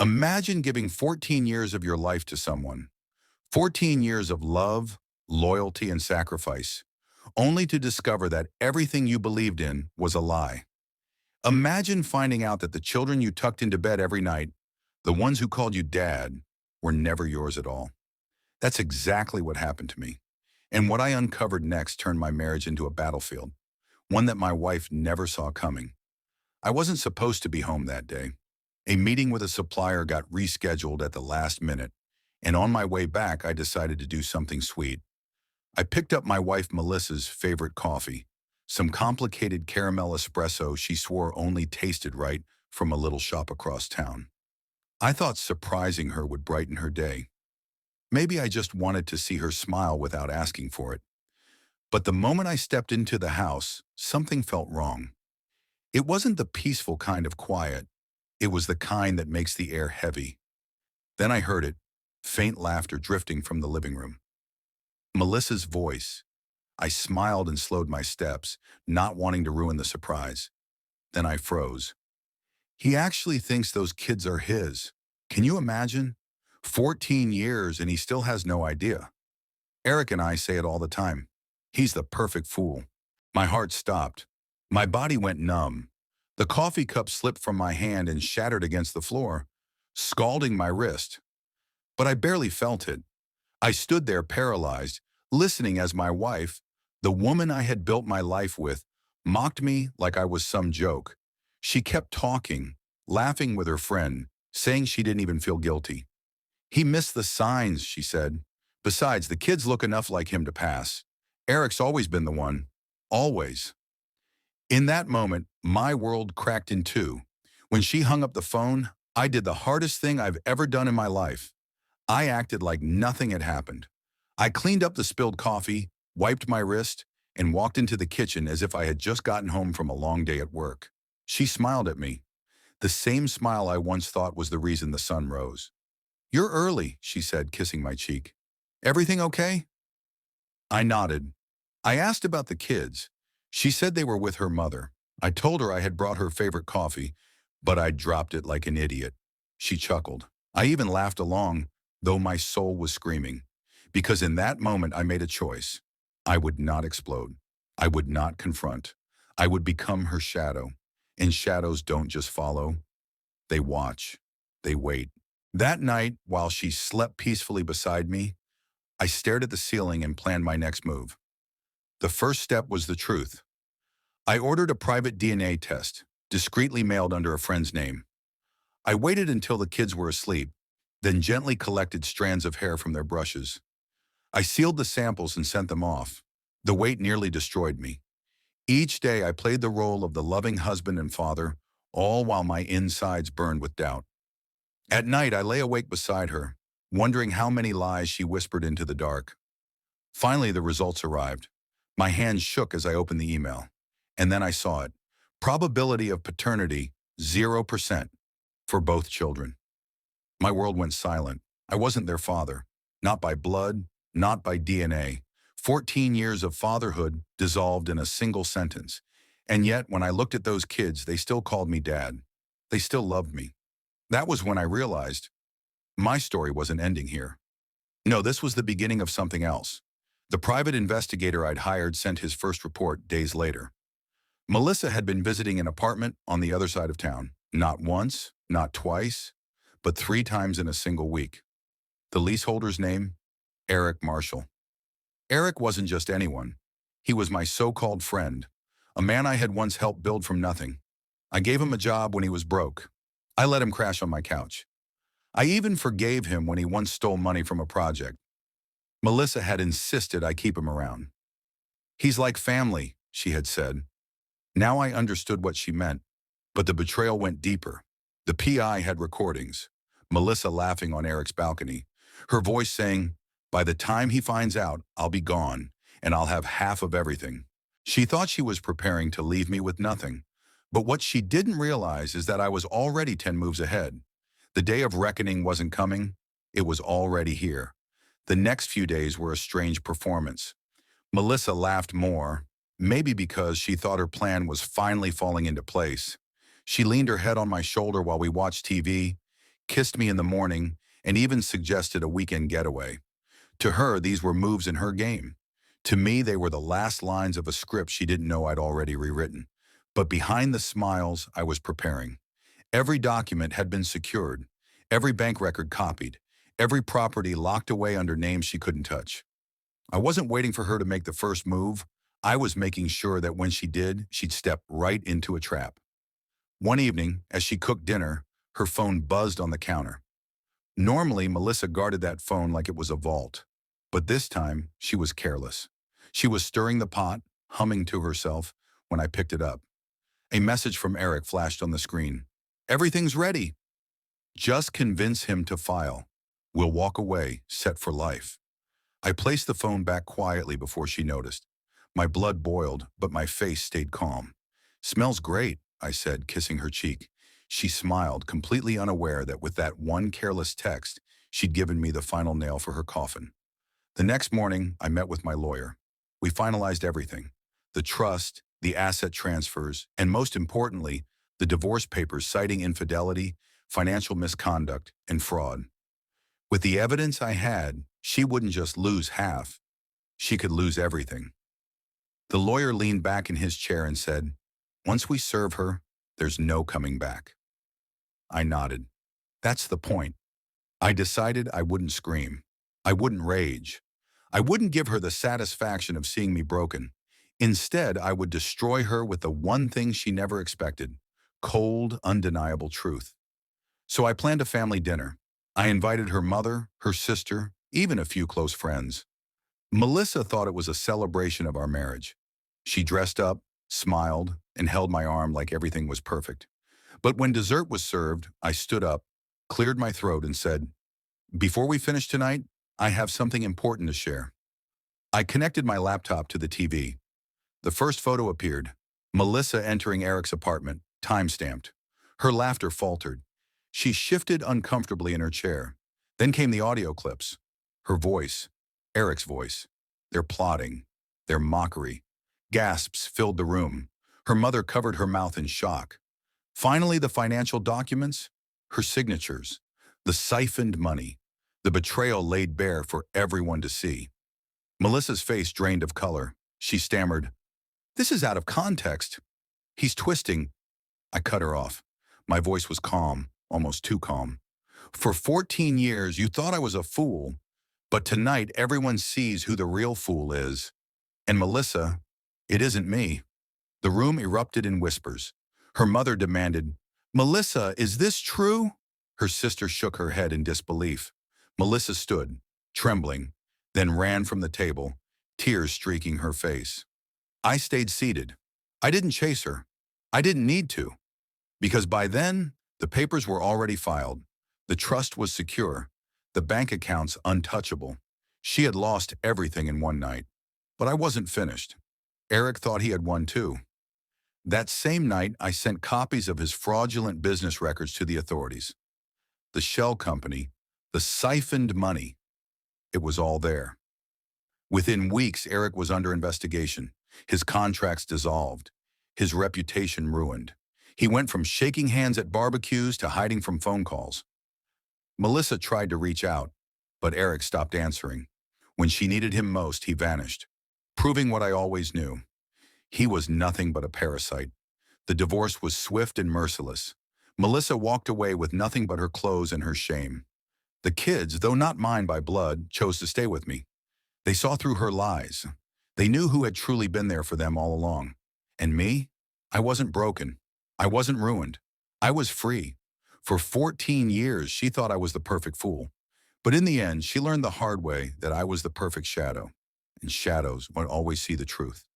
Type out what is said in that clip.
Imagine giving 14 years of your life to someone, 14 years of love, loyalty, and sacrifice, only to discover that everything you believed in was a lie. Imagine finding out that the children you tucked into bed every night, the ones who called you dad, were never yours at all. That's exactly what happened to me. And what I uncovered next turned my marriage into a battlefield, one that my wife never saw coming. I wasn't supposed to be home that day. A meeting with a supplier got rescheduled at the last minute, and on my way back, I decided to do something sweet. I picked up my wife Melissa's favorite coffee, some complicated caramel espresso she swore only tasted right from a little shop across town. I thought surprising her would brighten her day. Maybe I just wanted to see her smile without asking for it. But the moment I stepped into the house, something felt wrong. It wasn't the peaceful kind of quiet. It was the kind that makes the air heavy. Then I heard it, faint laughter drifting from the living room. Melissa's voice. I smiled and slowed my steps, not wanting to ruin the surprise. Then I froze. He actually thinks those kids are his. Can you imagine? 14 years and he still has no idea. Eric and I say it all the time. He's the perfect fool. My heart stopped. My body went numb. The coffee cup slipped from my hand and shattered against the floor, scalding my wrist. But I barely felt it. I stood there paralyzed, listening as my wife, the woman I had built my life with, mocked me like I was some joke. She kept talking, laughing with her friend, saying she didn't even feel guilty. He missed the signs, she said. Besides, the kids look enough like him to pass. Eric's always been the one. Always. In that moment, my world cracked in two. When she hung up the phone, I did the hardest thing I've ever done in my life. I acted like nothing had happened. I cleaned up the spilled coffee, wiped my wrist, and walked into the kitchen as if I had just gotten home from a long day at work. She smiled at me, the same smile I once thought was the reason the sun rose. "You're early," she said, kissing my cheek. "Everything okay?" I nodded. I asked about the kids. She said they were with her mother. I told her I had brought her favorite coffee, but I dropped it like an idiot. She chuckled. I even laughed along, though my soul was screaming. Because in that moment I made a choice. I would not explode. I would not confront. I would become her shadow. And shadows don't just follow. They watch. They wait. That night, while she slept peacefully beside me, I stared at the ceiling and planned my next move. The first step was the truth. I ordered a private DNA test, discreetly mailed under a friend's name. I waited until the kids were asleep, then gently collected strands of hair from their brushes. I sealed the samples and sent them off. The weight nearly destroyed me. Each day I played the role of the loving husband and father, all while my insides burned with doubt. At night I lay awake beside her, wondering how many lies she whispered into the dark. Finally the results arrived. My hands shook as I opened the email. And then I saw it. Probability of paternity, 0% for both children. My world went silent. I wasn't their father. Not by blood, not by DNA. 14 years of fatherhood dissolved in a single sentence. And yet, when I looked at those kids, they still called me dad. They still loved me. That was when I realized my story wasn't ending here. No, this was the beginning of something else. The private investigator I'd hired sent his first report days later. Melissa had been visiting an apartment on the other side of town. Not once, not twice, but 3 times in a single week. The leaseholder's name? Eric Marshall. Eric wasn't just anyone. He was my so-called friend, a man I had once helped build from nothing. I gave him a job when he was broke. I let him crash on my couch. I even forgave him when he once stole money from a project. Melissa had insisted I keep him around. "He's like family," she had said. Now I understood what she meant, but the betrayal went deeper. The PI had recordings, Melissa laughing on Eric's balcony, her voice saying, "By the time he finds out, I'll be gone, and I'll have half of everything." She thought she was preparing to leave me with nothing, but what she didn't realize is that I was already 10 moves ahead. The day of reckoning wasn't coming, it was already here. The next few days were a strange performance. Melissa laughed more, maybe because she thought her plan was finally falling into place. She leaned her head on my shoulder while we watched TV, kissed me in the morning, and even suggested a weekend getaway. To her, these were moves in her game. To me, they were the last lines of a script she didn't know I'd already rewritten. But behind the smiles, I was preparing. Every document had been secured, every bank record copied, every property locked away under names she couldn't touch. I wasn't waiting for her to make the first move. I was making sure that when she did, she'd step right into a trap. One evening, as she cooked dinner, her phone buzzed on the counter. Normally, Melissa guarded that phone like it was a vault. But this time, she was careless. She was stirring the pot, humming to herself, when I picked it up. A message from Eric flashed on the screen. "Everything's ready. Just convince him to file. We'll walk away, set for life." I placed the phone back quietly before she noticed. My blood boiled, but my face stayed calm. "Smells great," I said, kissing her cheek. She smiled, completely unaware that with that one careless text, she'd given me the final nail for her coffin. The next morning, I met with my lawyer. We finalized everything: the trust, the asset transfers, and most importantly, the divorce papers citing infidelity, financial misconduct, and fraud. With the evidence I had, she wouldn't just lose half, she could lose everything. The lawyer leaned back in his chair and said, "Once we serve her, there's no coming back." I nodded. That's the point. I decided I wouldn't scream. I wouldn't rage. I wouldn't give her the satisfaction of seeing me broken. Instead, I would destroy her with the one thing she never expected: cold, undeniable truth. So I planned a family dinner. I invited her mother, her sister, even a few close friends. Melissa thought it was a celebration of our marriage. She dressed up, smiled, and held my arm like everything was perfect. But when dessert was served, I stood up, cleared my throat, and said, "Before we finish tonight, I have something important to share." I connected my laptop to the TV. The first photo appeared: Melissa entering Eric's apartment, time-stamped. Her laughter faltered. She shifted uncomfortably in her chair. Then came the audio clips. Her voice, Eric's voice. Their plotting, their mockery. Gasps filled the room. Her mother covered her mouth in shock. Finally, the financial documents, her signatures, the siphoned money, the betrayal laid bare for everyone to see. Melissa's face drained of color. She stammered, "This is out of context. He's twisting." I cut her off. My voice was calm, almost too calm. "For 14 years, you thought I was a fool, but tonight everyone sees who the real fool is. And Melissa, it isn't me." The room erupted in whispers. Her mother demanded, "Melissa, is this true?" Her sister shook her head in disbelief. Melissa stood, trembling, then ran from the table, tears streaking her face. I stayed seated. I didn't chase her. I didn't need to. Because by then, the papers were already filed. The trust was secure. The bank accounts untouchable. She had lost everything in one night. But I wasn't finished. Eric thought he had won too. That same night, I sent copies of his fraudulent business records to the authorities. The shell company, the siphoned money, it was all there. Within weeks, Eric was under investigation. His contracts dissolved. His reputation ruined. He went from shaking hands at barbecues to hiding from phone calls. Melissa tried to reach out, but Eric stopped answering. When she needed him most, he vanished, proving what I always knew. He was nothing but a parasite. The divorce was swift and merciless. Melissa walked away with nothing but her clothes and her shame. The kids, though not mine by blood, chose to stay with me. They saw through her lies. They knew who had truly been there for them all along. And me? I wasn't broken. I wasn't ruined. I was free. For 14 years, she thought I was the perfect fool. But in the end, she learned the hard way that I was the perfect shadow. And shadows won't always see the truth.